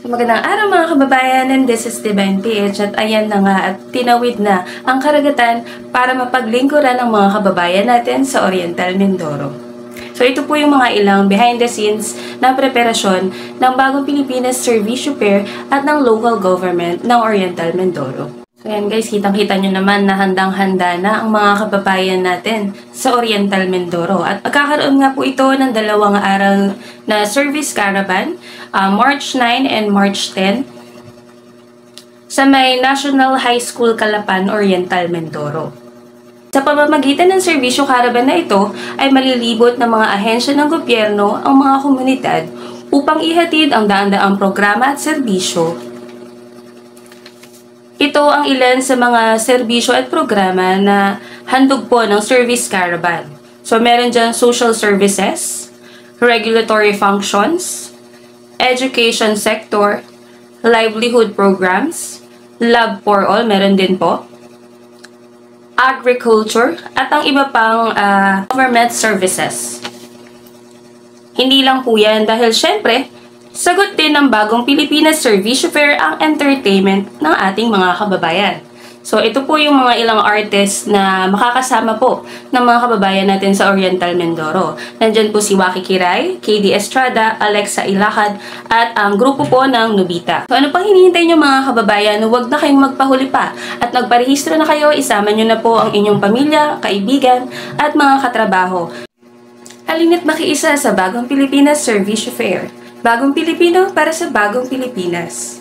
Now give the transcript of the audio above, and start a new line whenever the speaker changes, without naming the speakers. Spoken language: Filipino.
Magandang araw mga kababayan, and this is Divine PH at ayan na nga at tinawid na ang karagatan para mapaglingkuran ng mga kababayan natin sa Oriental Mindoro. So ito po yung mga ilang behind the scenes na preparasyon ng Bagong Pilipinas Servicio Fair at ng local government ng Oriental Mindoro. So yan guys, kitang-kita nyo naman na handang-handa na ang mga kababayan natin sa Oriental Mindoro. At magkakaroon nga po ito ng 2 araw na service caravan, March 9 and March 10, sa may National High School Calapan, Oriental Mindoro. Sa pamamagitan ng serbisyo caravan na ito ay malilibot ng mga ahensya ng gobyerno ang mga komunidad upang ihatid ang daan-daang programa at serbisyo. Ito ang ilan sa mga serbisyo at programa na handog po ng service caravan. So meron dyan social services, regulatory functions, education sector, livelihood programs, love for all, meron din po, agriculture, at ang iba pang government services. Hindi lang po yan dahil syempre, sagot din ng Bagong Pilipinas Servicio Fair ang entertainment ng ating mga kababayan. So ito po yung mga ilang artists na makakasama po ng mga kababayan natin sa Oriental Mindoro. Nandyan po si Waki Kiray, KD Estrada, Alexa Ilacad, at ang grupo po ng Nobita. So ano pang hinihintay nyo mga kababayan? Huwag na kayong magpahuli pa at nagparehistro na kayo, isama nyo na po ang inyong pamilya, kaibigan, at mga katrabaho. Halina't makiisa sa Bagong Pilipinas Servicio Fair. Bagong Pilipino para sa Bagong Pilipinas.